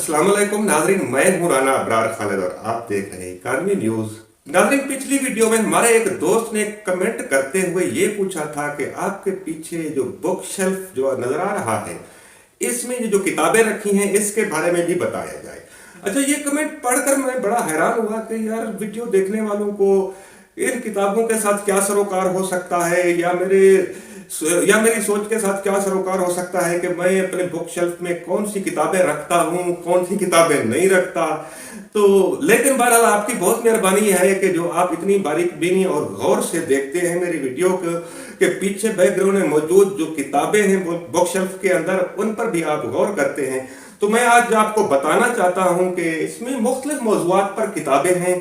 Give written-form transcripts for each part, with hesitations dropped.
अस्सलाम वालेकुम नाजरीन, मैं हूं राना अबरार खालिद और आप देख रहे हैं इकानमी न्यूज। नाजरीन, पिछली वीडियो में हमारे एक दोस्त ने कमेंट करते हुए ये पूछा था कि आपके पीछे जो बुक शेल्फ जो नजर आ रहा है, इसमें ये जो किताबें रखी हैं इसके बारे में भी बताया जाए। अच्छा, ये कमेंट पढ़कर मैं बड़ा हैरान हुआ कि यार वीडियो देखने वालों को इन किताबों के साथ क्या सरोकार हो सकता है, या मेरी सोच के साथ क्या सरोकार हो सकता है कि मैं अपने बुक शेल्फ में कौन सी किताबें रखता हूँ, कौन सी किताबें नहीं रखता। तो लेकिन बहरहाल आपकी बहुत मेहरबानी है कि जो आप इतनी बारीक बीनी और गौर से देखते हैं मेरी वीडियो के पीछे बैकग्राउंड में मौजूद जो किताबें हैं बुक शेल्फ के अंदर, उन पर भी आप गौर करते हैं। तो मैं आज आपको बताना चाहता हूँ कि इसमें मुख्तलिफ मौज़ूआत पर किताबें हैं,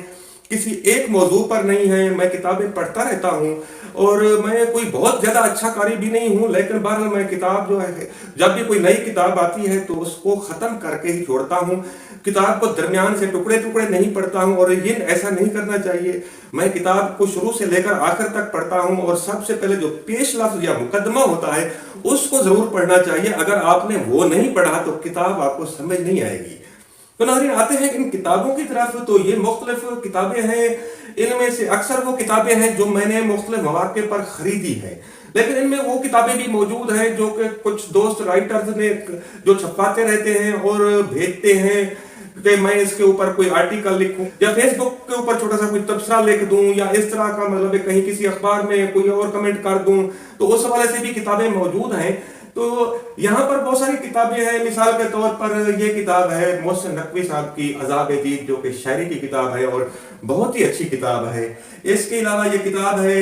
किसी एक मौजू पर नहीं है। मैं किताबें पढ़ता रहता हूँ और मैं कोई बहुत ज्यादा अच्छा कारी भी नहीं हूँ, लेकिन बहरहाल मैं किताब जो है, जब भी कोई नई किताब आती है तो उसको खत्म करके ही छोड़ता हूँ। किताब को दरमियान से टुकड़े टुकड़े नहीं पढ़ता हूँ, और ये ऐसा नहीं करना चाहिए। मैं किताब को शुरू से लेकर आखिर तक पढ़ता हूँ और सबसे पहले जो पेश लफ्ज या मुकदमा होता है उसको जरूर पढ़ना चाहिए। अगर आपने वो नहीं पढ़ा तो किताब आपको समझ नहीं आएगी। तो नाज़रीन, आते हैं इन किताबों की तरफ। तो ये मुख्तलिफ किताबें हैं, इनमें से अक्सर वो किताबें हैं जो मैंने मुख्तलिफ मौके पर खरीदी है, लेकिन इनमें वो किताबें भी मौजूद हैं जो कि कुछ दोस्त राइटर्स ने जो छपवाते रहते हैं और भेजते हैं कि मैं इसके ऊपर कोई आर्टिकल लिखूं या फेसबुक के ऊपर छोटा सा कोई तबसरा लिख दूं, या इस तरह का मतलब कहीं किसी अखबार में कोई और कमेंट कर दूं। तो उस हवाले से भी किताबें मौजूद हैं। तो यहाँ पर बहुत सारी किताबें हैं। मिसाल के तौर पर ये किताब है मोहसिन नकवी साहब की अज़ाब-ए-दीद, जो कि शायरी की किताब है और बहुत ही अच्छी किताब है। इसके अलावा ये किताब है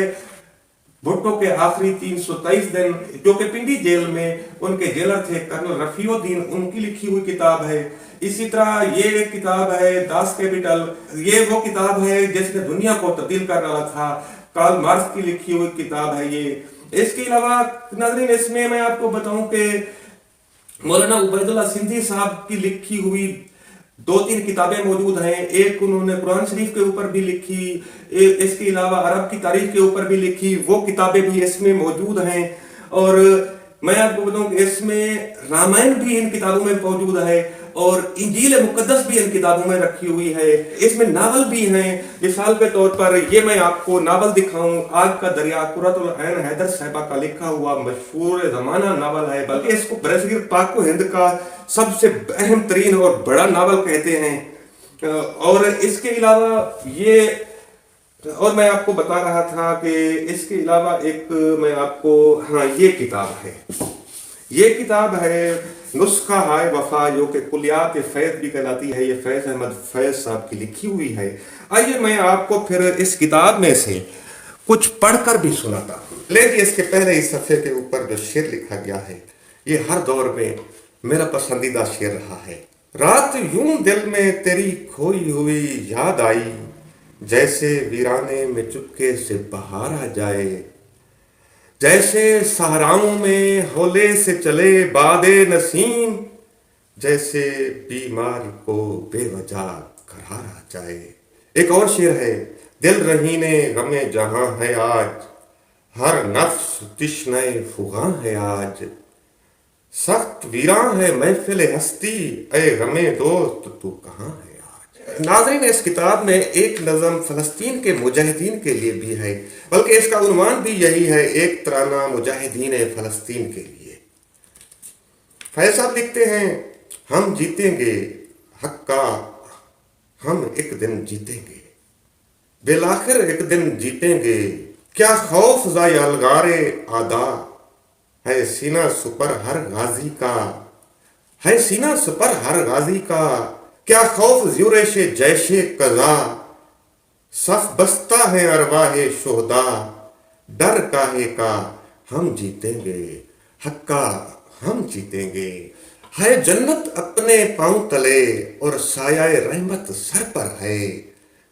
भुट्टो के आखिरी 323 दिन, जो कि पिंडी जेल में उनके जेलर थे कर्नल रफीउद्दीन, उनकी लिखी हुई किताब है। इसी तरह ये एक किताब है दास कैपिटल, ये वो किताब है जिसने दुनिया को तब्दील कर डाला था, कार्ल मार्क्स की लिखी हुई किताब है ये। इसके अलावा नाज़रीन, इसमें मैं आपको बताऊं कि मौलाना उबैदुल्लाह सिंधी साहब की लिखी हुई 2-3 किताबें मौजूद हैं। एक उन्होंने कुरान शरीफ के ऊपर भी लिखी, इसके अलावा अरब की तारीख के ऊपर भी लिखी, वो किताबें भी इसमें मौजूद हैं। और मैं आपको बताऊं कि इसमें रामायण भी इन किताबों में मौजूद है और इंजील मुकद्दस भी इन किताबों में रखी हुई है। इसमें नावल भी हैं। मिसाल के तौर पर ये मैं आपको नावल दिखाऊं, आग का दरिया, कुर्रतुल ऐन हैदर साहिबा का लिखा हुआ मशहूर जमाना नावल है, बल्कि इसको बरसगीर पाक व हिंद का सबसे अहम तरीन और बड़ा नावल कहते हैं। और इसके अलावा ये, और मैं आपको बता रहा था कि इसके अलावा एक मैं आपको, हाँ, ये किताब है, ये किताब है नुस्खा हाय वफा, जो कि कुलियात फैज भी कहलाती है। ये फैज अहमद फैज साहब की लिखी हुई है। आइए मैं आपको फिर इस किताब में से कुछ पढ़कर भी सुनाता हूँ। लेकिन इसके पहले इस सफ़े के ऊपर जो शेर लिखा गया है, ये हर दौर में मेरा पसंदीदा शेर रहा है। रात यूं दिल में तेरी खोई हुई याद आई, जैसे वीराने में चुपके से बहार आ जाए, जैसे सहराओं में होले से चले बादे नसीम, जैसे बीमार को बेवजह करार आ जाए। एक और शेर है, दिल रहीने गमे जहां है आज, हर नफ्स तिश्ने फुगां है आज, सख्त वीरां है महफिल हस्ती, ए गमे दोस्त तू कहाँ है। नाज़रीन, इस किताब में एक नज़म फ़लस्तीन के मुजाहिदीन के लिए भी है, बल्कि इसका उन्वान भी यही है, एक तराना मुजाहिदीन फ़लस्तीन के लिए। फैज़ साहब लिखते हैं, हम जीतेंगे हक्का, हम एक दिन जीतेंगे, बिलाखिर एक दिन जीतेंगे, क्या खौफ ज़ाय अलगारे आदा, है सीना सुपर हर गाजी का, है सीना सुपर हर गाजी का, क्या खौफ ज़ुरेशे जैशे कज़ा, सफ बस्ता है अरवाहे शोहदा, डर काहे का हम जीतेंगे हक्का, हम जीतेंगे, है जन्नत अपने पांव तले और सायाए रहमत सर पर है,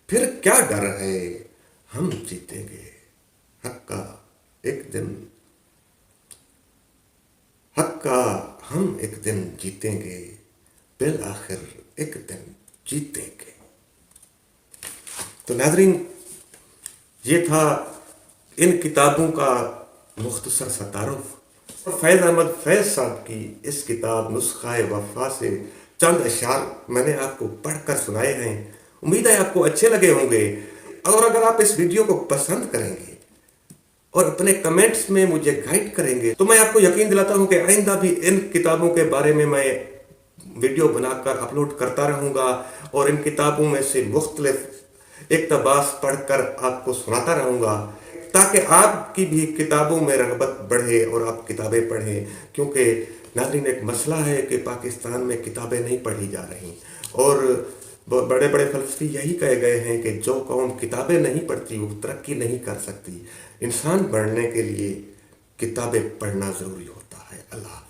फिर क्या डर है, हम जीतेंगे हक्का एक दिन, हक्का हम एक दिन जीतेंगे, बिल आखिर एक दिन जीतेंगे। तो नाज़रीन, ये था इन किताबों का मुख्तसर सा तारुफ। फैज़ अहमद फैज़ साहब की इस किताब नुस्खा वफा से चंद अशआर मैंने आपको पढ़कर सुनाए हैं। उम्मीद है आपको अच्छे लगे होंगे। और अगर आप इस वीडियो को पसंद करेंगे और अपने कमेंट्स में मुझे गाइड करेंगे तो मैं आपको यकीन दिलाता हूं कि आइंदा भी इन किताबों के बारे में मैं वीडियो बनाकर अपलोड करता रहूंगा और इन किताबों में से मुख्तलिफ इक़्तिबास पढ़कर आपको सुनाता रहूंगा, ताकि आपकी भी किताबों में रग़बत बढ़े और आप किताबें पढ़ें। क्योंकि नाज़रीन, एक मसला है कि पाकिस्तान में किताबें नहीं पढ़ी जा रही और बड़े बड़े फलसफी यही कहे गए हैं कि जो कौम किताबें नहीं पढ़ती वो तरक्की नहीं कर सकती। इंसान बनने के लिए किताबें पढ़ना ज़रूरी होता है। अल्लाह।